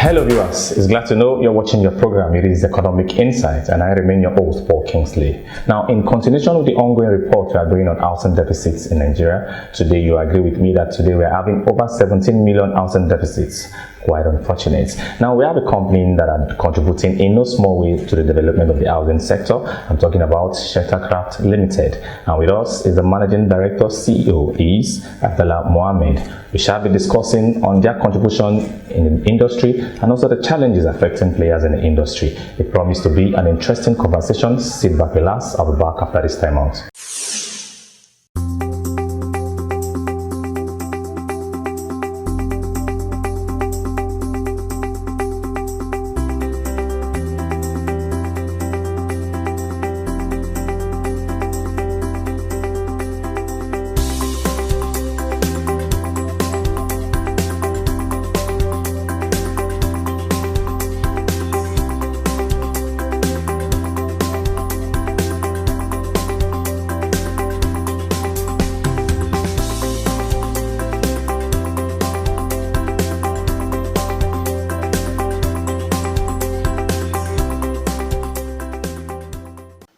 Hello viewers, it's glad to know you're watching your program. It is Economic Insight and I remain your host, Paul Kingsley. Now, in continuation with the ongoing report we are doing on housing deficits in Nigeria, today you agree with me that today we are having over 17 million housing deficits. Quite unfortunate. Now, we have a company that are contributing in no small way to the development of the housing sector. I'm talking about Sheltercraft Limited. And with us is the Managing Director, CEO is Abdullah Mohammed. We shall be discussing on their contribution in the industry and also the challenges affecting players in the industry. It promised to be an interesting conversation. Sit back, relax. I'll be back after this time out.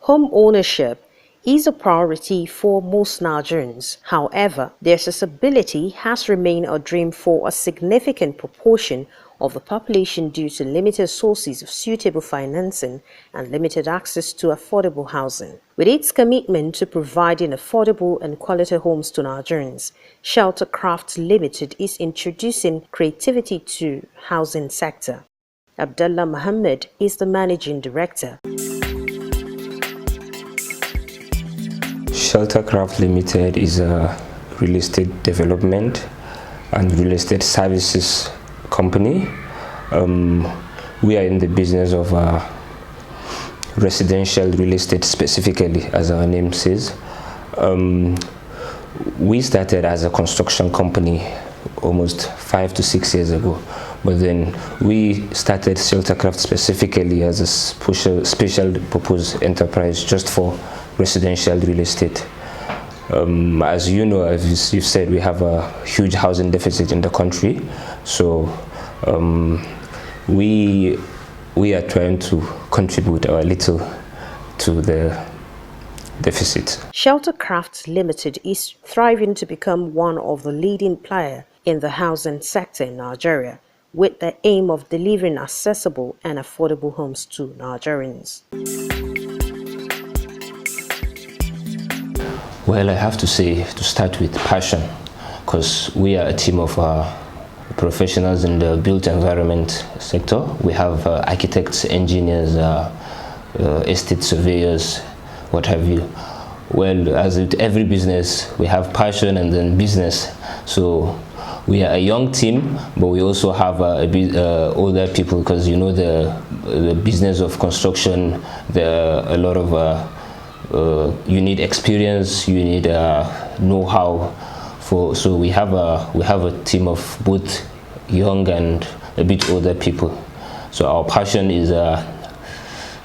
Home ownership is a priority for most Nigerians. However, their accessibility has remained a dream for a significant proportion of the population due to limited sources of suitable financing and limited access to affordable housing. With its commitment to providing affordable and quality homes to Nigerians, Sheltercraft Limited is introducing creativity to housing sector. Abdullah Mohammed is the managing director. Sheltercraft Limited is a real estate development and real estate services company. We are in the business of residential real estate specifically, as our name says. We started as a construction company almost 5 to 6 years ago, but then we started Sheltercraft specifically as a special purpose enterprise just for residential real estate. As you know, as you've said, we have a huge housing deficit in the country, so we are trying to contribute a little to the deficit. Sheltercraft Limited is thriving to become one of the leading players in the housing sector in Nigeria, with the aim of delivering accessible and affordable homes to Nigerians. Well, I have to say, to start with, passion, because we are a team of professionals in the built environment sector. We have architects, engineers, estate surveyors, what have you. Well, as with every business, we have passion and then business. So we are a young team, but we also have older people, because you know the business of construction, there are a lot of you need experience, you need know-how. So we have a team of both young and a bit older people. So our passion is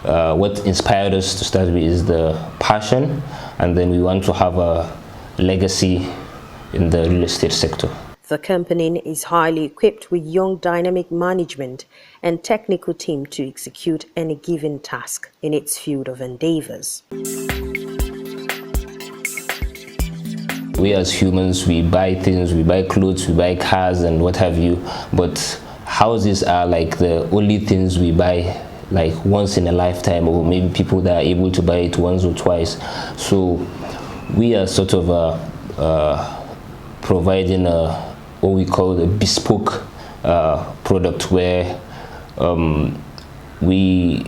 what inspired us to start with is the passion, and then we want to have a legacy in the real estate sector. The company is highly equipped with young dynamic management and technical team to execute any given task in its field of endeavors. We as humans, we buy things, we buy clothes, we buy cars and what have you, but houses are like the only things we buy like once in a lifetime, or maybe people that are able to buy it once or twice. So we are sort of providing what we call a bespoke product, where we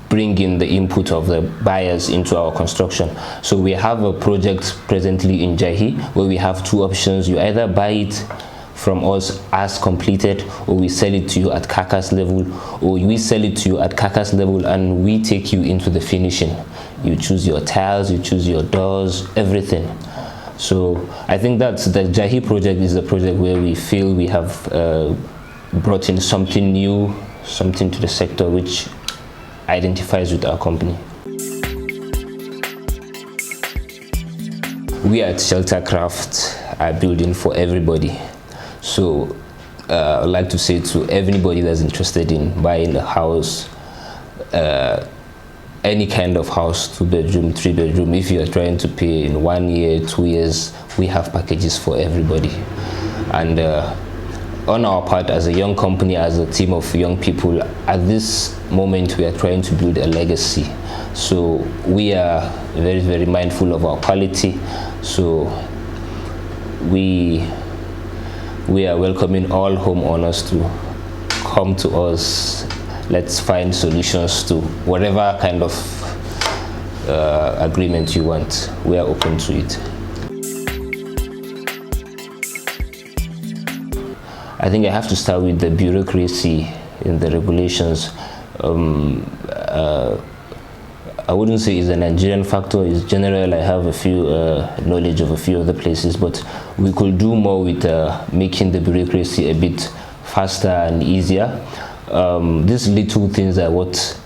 bring in the input of the buyers into our construction. So we have a project presently in Jahi where we have two options. You either buy it from us as completed, or we sell it to you at carcass level, or we sell it to you at carcass level and we take you into the finishing. You choose your tiles, you choose your doors, everything. So I think that's the Jahi project is the project where we feel we have brought in something new, something to the sector which identifies with our company. We at Sheltercraft are building for everybody. So I'd like to say to everybody that's interested in buying a house, any kind of house, 2-bedroom, 3-bedroom, if you are trying to pay in 1 year, 2 years, we have packages for everybody. And on our part, as a young company, as a team of young people, at this moment we are trying to build a legacy. So we are very, very mindful of our quality. So we are welcoming all homeowners to come to us. Let's find solutions to whatever kind of agreement you want. We are open to it. I think I have to start with the bureaucracy in the regulations. I wouldn't say it's a Nigerian factor. It's general. I have a few knowledge of a few other places, but we could do more with making the bureaucracy a bit faster and easier. These little things are what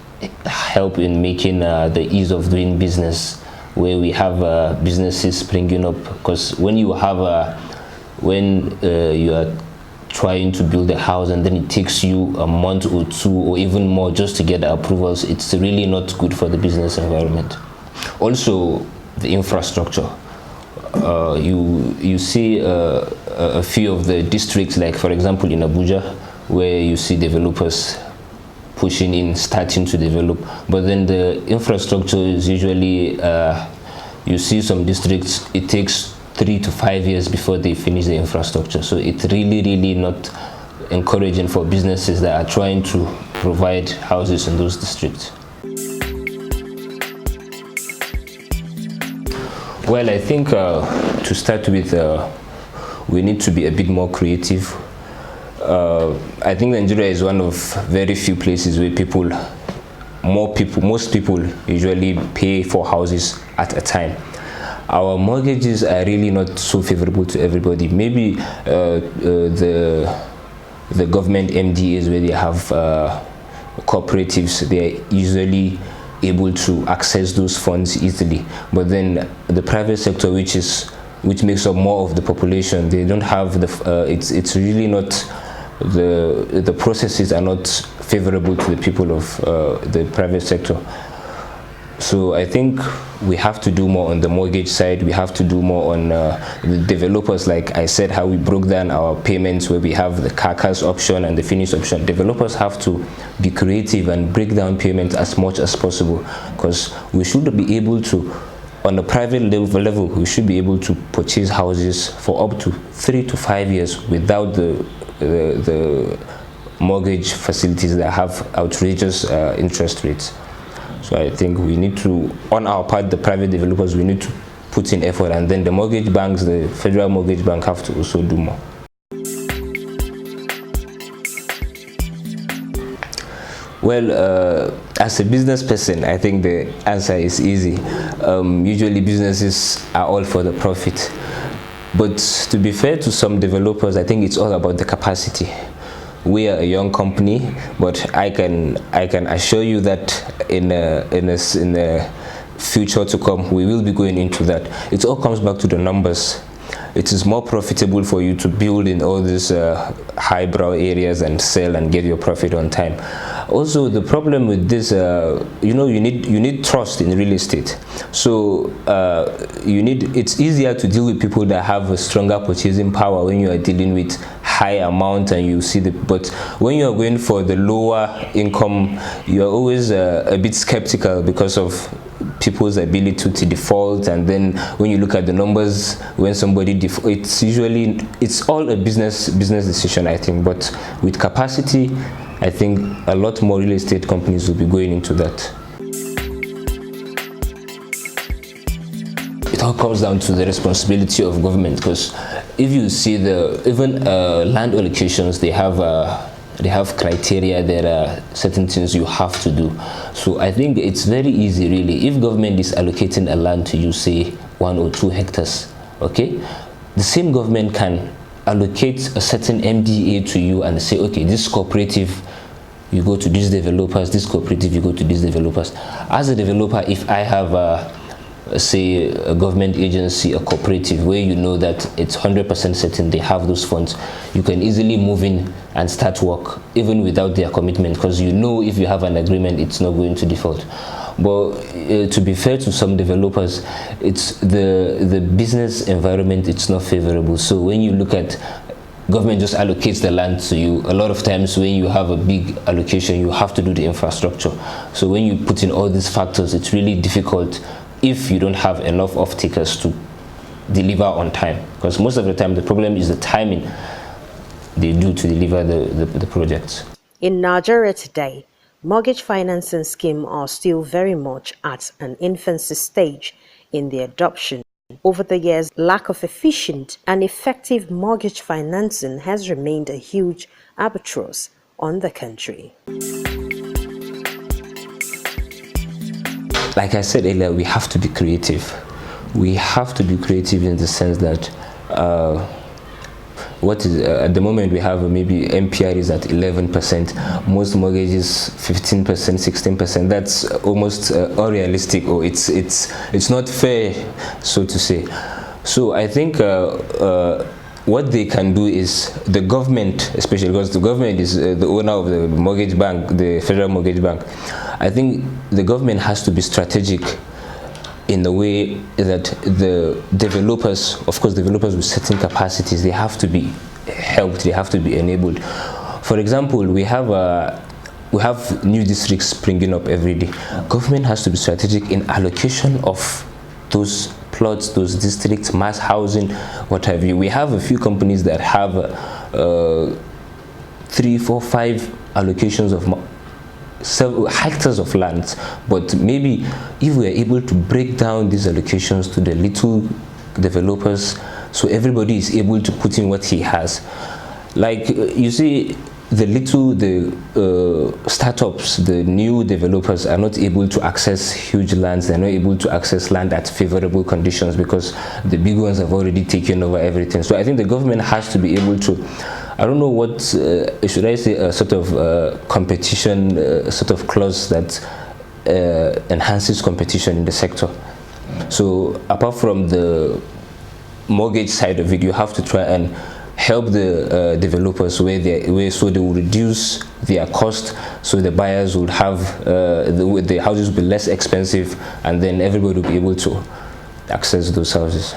help in making the ease of doing business, where we have businesses springing up. Because when you have you are trying to build a house and then it takes you a month or 2 or even more just to get the approvals, it's really not good for the business environment. Also, the infrastructure. You see a few of the districts, like for example in Abuja, where you see developers pushing in, starting to develop, but then the infrastructure is usually, you see some districts, it takes 3 to 5 years before they finish the infrastructure. So it's really not encouraging for businesses that are trying to provide houses in those districts. Well, I think to start with, we need to be a bit more creative. I think Nigeria is one of very few places where most people usually pay for houses at a time. Our mortgages are really not so favorable to everybody. Maybe the government MDAs, where they have cooperatives, they are usually able to access those funds easily. But then the private sector, which makes up more of the population, they don't have the. It's really not. The processes are not favorable to the people of the private sector. So I think we have to do more on the mortgage side. We have to do more on the developers, like I said, how we broke down our payments, where we have the carcass option and the finish option. Developers have to be creative and break down payments as much as possible, because we should be able to, on a private level, we should be able to purchase houses for up to 3 to 5 years without the mortgage facilities that have outrageous interest rates. So I think we need to, on our part, the private developers, we need to put in effort, and then the mortgage banks, the Federal Mortgage Bank, have to also do more. Well, as a business person, I think the answer is easy. Usually businesses are all for the profit. But to be fair to some developers, I think it's all about the capacity. We are a young company, but I can assure you that in the future to come, we will be going into that. It all comes back to the numbers. It is more profitable for you to build in all these highbrow areas and sell and get your profit on time. Also, the problem with this, you need trust in real estate. So it's easier to deal with people that have a stronger purchasing power when you are dealing with high amount, and you see but when you are going for the lower income, you are always a bit skeptical because of people's ability to default. And then when you look at the numbers, when somebody it's all a business decision, I think. But with capacity, I think a lot more real estate companies will be going into that. It all comes down to the responsibility of government, because if you see even land allocations, they have criteria. There are certain things you have to do. So I think it's very easy, really. If government is allocating a land to you, say 1 or 2 hectares, okay, the same government can allocate a certain MDA to you and say, okay, this cooperative, you go to these developers, this cooperative, you go to these developers. As a developer, if I have say a government agency, a cooperative, where you know that it's 100% certain they have those funds, you can easily move in and start work even without their commitment, because you know if you have an agreement, it's not going to default. But to be fair to some developers, it's the business environment, it's not favorable. So when you look at government just allocates the land to you, a lot of times when you have a big allocation, you have to do the infrastructure. So when you put in all these factors, it's really difficult if you don't have enough off-takers to deliver on time, because most of the time the problem is the timing they do to deliver the projects. In Nigeria today, mortgage financing schemes are still very much at an infancy stage in their adoption. Over the years, lack of efficient and effective mortgage financing has remained a huge albatross on the country. Like I said earlier, we have to be creative. We have to be creative in the sense that at the moment we have maybe MPR is at 11%, most mortgages 15%, 16%. That's almost unrealistic, or it's not fair, so to say. So I think what they can do is the government, especially because the government is the owner of the mortgage bank, the Federal Mortgage Bank. I think the government has to be strategic in the way that the developers, of course developers with certain capacities, they have to be helped, they have to be enabled. For example, we have new districts springing up every day. Government has to be strategic in allocation of those plots, those districts, mass housing, what have you. We have a few companies that have 3, 4, 5 allocations of several hectares of land, but maybe if we are able to break down these allocations to the little developers, so everybody is able to put in what he has. Like you see, the startups, the new developers are not able to access huge lands. They're not able to access land at favorable conditions because the big ones have already taken over everything. So I think the government has to be able to, I don't know what, should I say, a sort of competition, sort of clause that enhances competition in the sector. So apart from the mortgage side of it, you have to try and help the developers so they will reduce their cost, so the buyers would have the houses will be less expensive, and then everybody will be able to access those houses.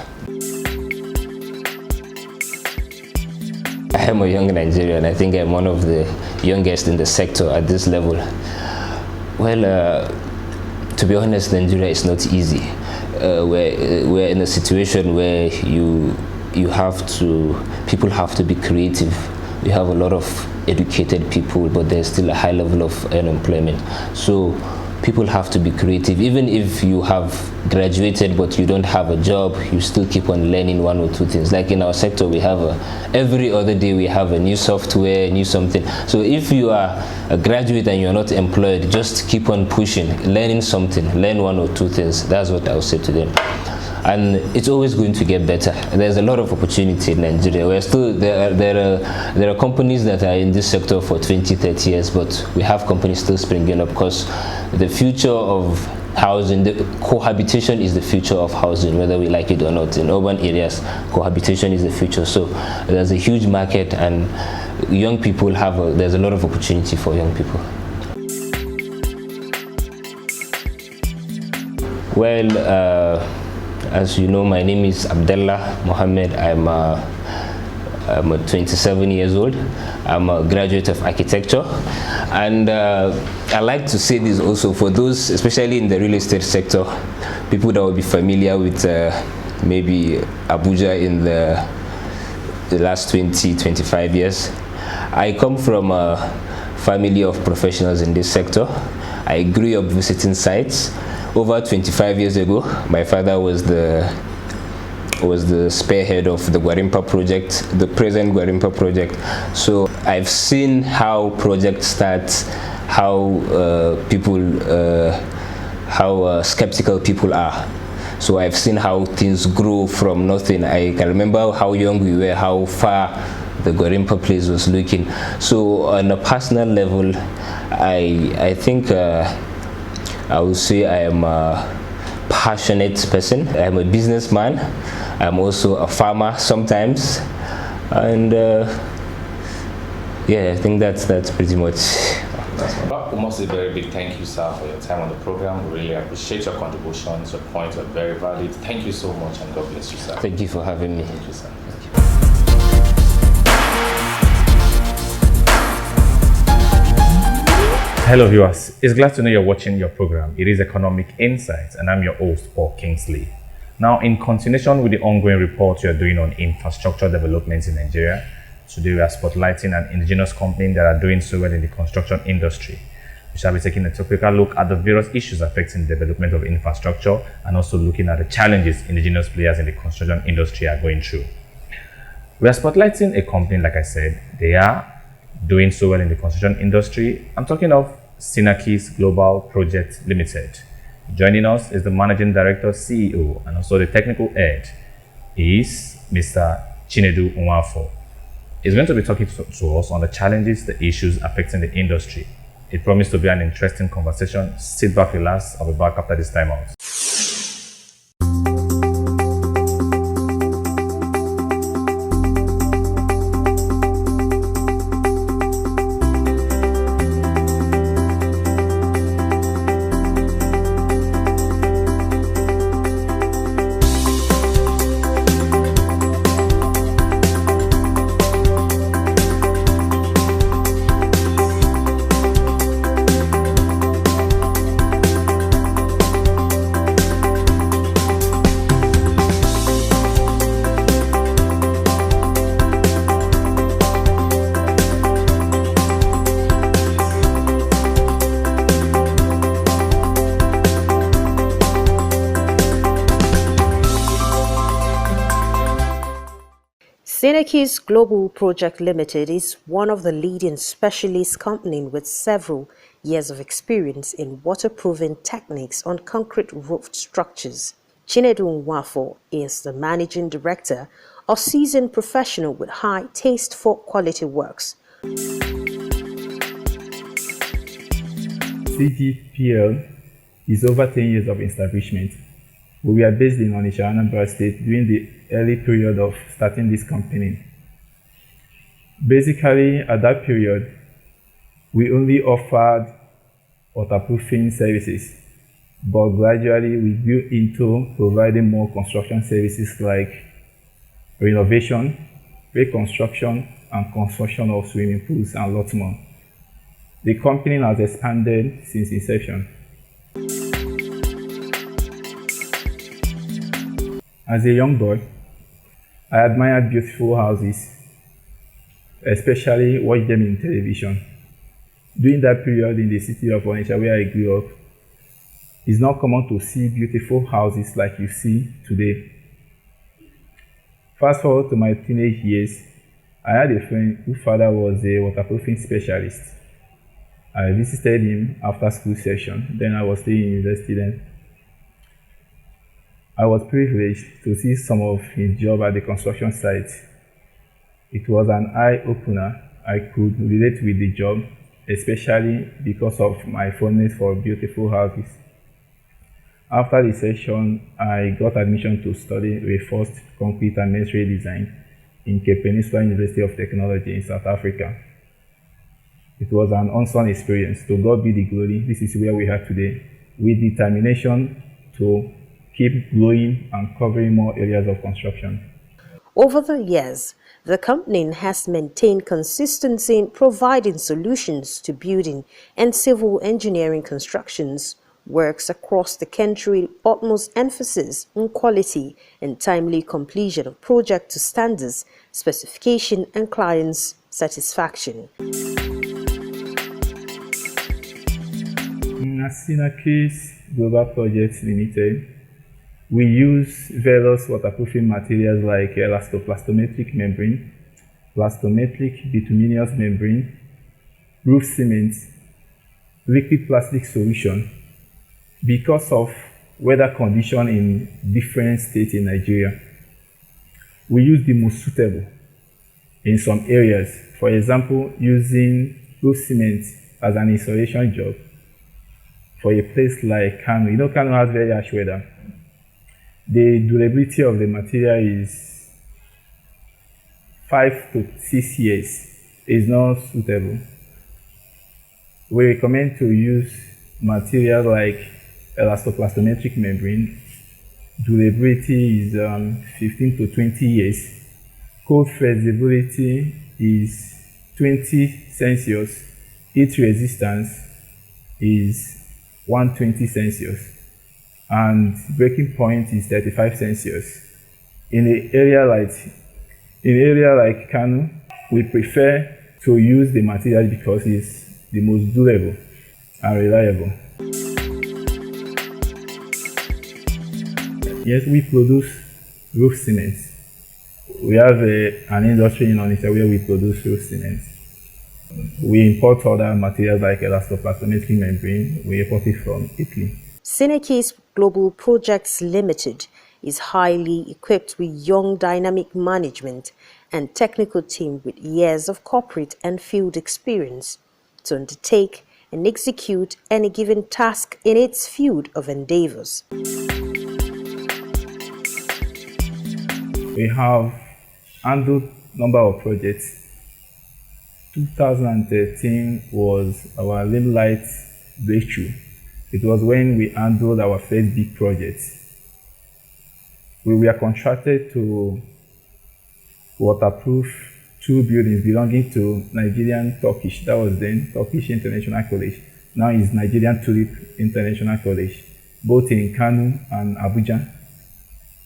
I am a young Nigerian. I think I'm one of the youngest in the sector at this level. Well, to be honest, Nigeria is not easy. We're in a situation where people have to be creative. We have a lot of educated people, but there's still a high level of unemployment. So people have to be creative. Even if you have graduated but you don't have a job, you still keep on learning 1 or 2 things. Like in our sector, we have every other day we have a new software, new something. So if you are a graduate and you're not employed, just keep on pushing, learning something, learn 1 or 2 things. That's what I would say to them. And it's always going to get better. There's a lot of opportunity in Nigeria. We're still there are companies that are in this sector for 20, 30 years, but we have companies still springing up, because the future of housing, the cohabitation is the future of housing, whether we like it or not. In urban areas, cohabitation is the future. So there's a huge market, and young people there's a lot of opportunity for young people. Well, as you know, my name is Abdullah Mohammed. I'm 27 years old. I'm a graduate of architecture, and I like to say this also for those, especially in the real estate sector, people that will be familiar with maybe Abuja in the last 20-25 years. I come from a family of professionals in this sector. I grew up visiting sites. Over 25 years ago, my father was the spearhead of the Gwarimpa project, the present Gwarimpa project. So I've seen how projects start, how skeptical people are. So I've seen how things grow from nothing. I can remember how young we were, how far the Gwarimpa place was looking. So on a personal level, I think I would say I am passionate person. I'm a businessman. I'm also a farmer sometimes, and yeah, I think that's pretty much. Well, we must say a very big thank you, sir, for your time on the program. We really appreciate your contributions. Your points are very valid. Thank you so much, and God bless you, sir. Thank you for having me. Thank you, sir. Thank you. Hello viewers, it's glad to know you're watching your program. It is Economic Insights and I'm your host, Paul Kingsley. Now, in continuation with the ongoing report you're doing on infrastructure developments in Nigeria, today we are spotlighting an indigenous company that are doing so well in the construction industry. We shall be taking a topical look at the various issues affecting the development of infrastructure and also looking at the challenges indigenous players in the construction industry are going through. We are spotlighting a company, like I said, they are doing so well in the construction industry. I'm talking of Ceenakys Global Project Limited. Joining us is the Managing Director, CEO, and also the Technical Head is Mr. Chinedu Nwafo. He's going to be talking to us on the challenges, the issues affecting the industry. It promised to be an interesting conversation. Sit back, relax. I'll be back after this time out. Ceenakys Global Project Limited is one of the leading specialist companies with several years of experience in waterproofing techniques on concrete roofed structures. Chinedu Nwafo is the managing director, a seasoned professional with high taste for quality works. CGPL is over 10 years of establishment. We were based in Onitsha, Anambra State during the early period of starting this company. Basically, at that period, we only offered waterproofing services, but gradually we grew into providing more construction services like renovation, reconstruction, and construction of swimming pools and lots more. The company has expanded since inception. As a young boy, I admired beautiful houses, especially watched them in television. During that period in the city of Onitsha where I grew up, it's not common to see beautiful houses like you see today. Fast forward to my teenage years, I had a friend whose father was a waterproofing specialist. I visited him after school session, then I was still in university then. I was privileged to see some of his job at the construction site. It was an eye-opener. I could relate with the job, especially because of my fondness for beautiful houses. After the session, I got admission to study reinforced concrete and masonry design in Cape Peninsula University of Technology in South Africa. It was an unsung experience. To God be the glory. This is where we are today, with determination to keep growing and covering more areas of construction. Over the years, the company has maintained consistency in providing solutions to building and civil engineering constructions works across the country, with utmost emphasis on quality and timely completion of projects to standards, specification, and clients' satisfaction. Ceenakys Global Project Limited, we use various waterproofing materials like elastoplastometric membrane, plastometric bituminous membrane, roof cement, liquid plastic solution. Because of weather condition in different states in Nigeria, we use the most suitable in some areas. For example, using roof cement as an insulation job for a place like Kano. You know, Kano has very harsh weather. the durability of the material is 5 to 6 years. Is not suitable. We recommend to use material like elastoplastometric membrane. Durability is 15 to 20 years. Cold flexibility is 20 Celsius. Heat resistance is 120 Celsius. And breaking point is 35 Celsius. In an area like Kano, we prefer to use the material because it's the most durable and reliable. Yes, we produce roof cement. We have an industry in Onitsha where we produce roof cement. We import other materials like elastoplastometric membrane. We import it from Italy. Ceenakys Global Projects Limited is highly equipped with young dynamic management and technical team with years of corporate and field experience to undertake and execute any given task in its field of endeavors. We have handled number of projects. 2013 was our limelight breakthrough. It was when we handled our first big project. We were contracted to waterproof 2 buildings belonging to Nigerian Turkish. That was then Turkish International College. Now it's Nigerian Tulip International College, both in Kano and Abuja.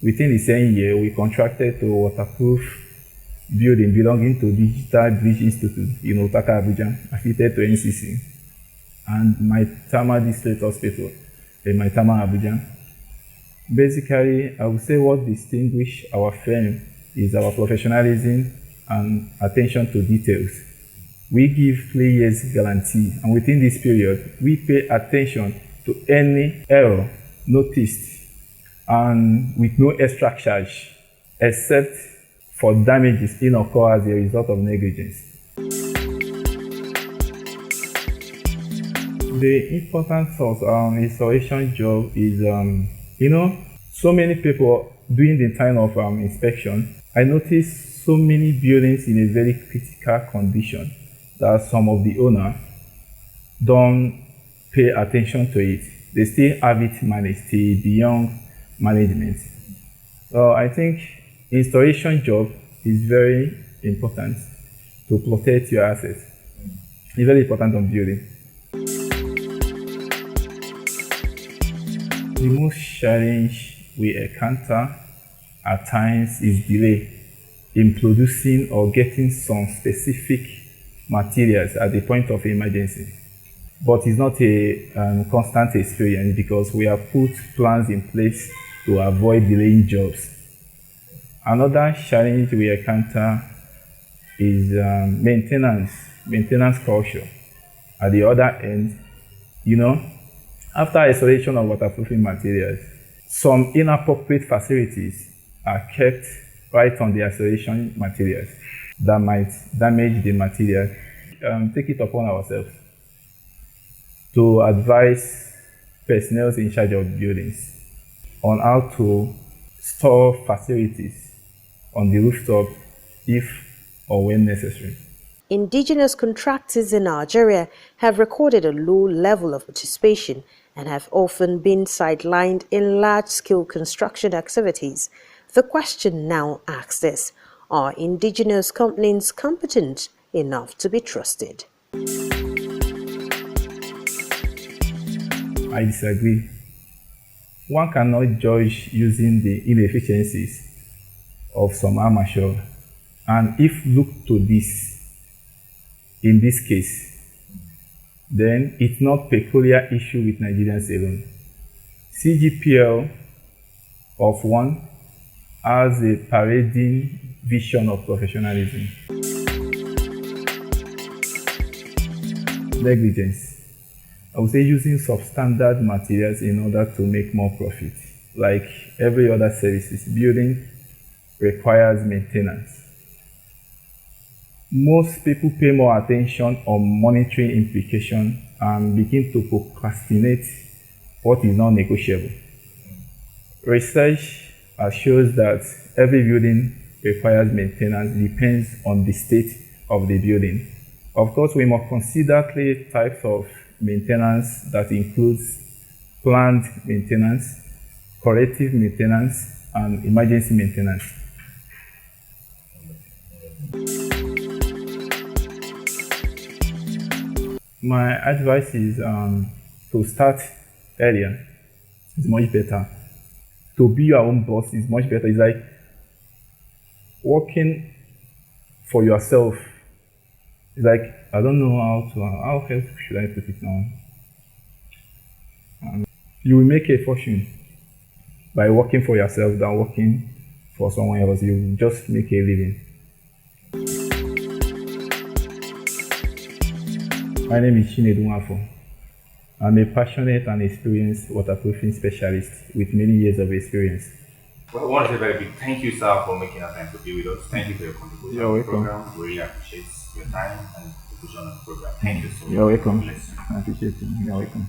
Within the same year, we contracted to waterproof building belonging to Digital Bridge Institute in Otaka, Abuja, affiliated to NCC, and Maitama District Hospital in Maitama, Abuja. Basically, I would say what distinguishes our firm is our professionalism and attention to details. We give 3 years guarantee, and within this period, we pay attention to any error noticed and with no extra charge, except for damages in occur as a result of negligence. The importance of installation job is, so many people during the time of inspection, I noticed so many buildings in a very critical condition that some of the owner don't pay attention to it. They still have it managed till beyond management. So I think installation job is very important to protect your assets. It's very important on building. The most challenge we encounter at times is delay in producing or getting some specific materials at the point of emergency. But it's not a constant experience because we have put plans in place to avoid delaying jobs. Another challenge we encounter is maintenance culture. At the other end, after isolation of waterproofing materials, some inappropriate facilities are kept right on the isolation materials that might damage the material. Take it upon ourselves to advise personnel in charge of buildings on how to store facilities on the rooftop if or when necessary. Indigenous contractors in Nigeria have recorded a low level of participation and have often been sidelined in large-scale construction activities. The question now asked is, are indigenous companies competent enough to be trusted? I disagree. One cannot judge using the inefficiencies of some amateur, and if looked to this, in this case, then it's not peculiar issue with Nigerians alone. CGPL of one has a parading vision of professionalism. Negligence. I would say using substandard materials in order to make more profit. Like every other services, building requires maintenance. Most people pay more attention on monetary implication and begin to procrastinate what is non-negotiable. Research shows that every building requires maintenance, depends on the state of the building. Of course, we must consider 3 types of maintenance that includes planned maintenance, corrective maintenance, and emergency maintenance. My advice is to start earlier. It's much better. To be your own boss is much better. It's like working for yourself. It's like, I don't know how else should I put it now? You will make a fortune by working for yourself than working for someone else. You will just make a living. My name is Ceenakys. I'm a passionate and experienced waterproofing specialist with many years of experience. Well, I want to say very big thank you, sir, for making our time to be with us. Thank you for your contribution You're to the welcome. program. We really appreciate your time and contribution on the program. Thank you so much. You're welcome. God bless you. I appreciate it. You're welcome.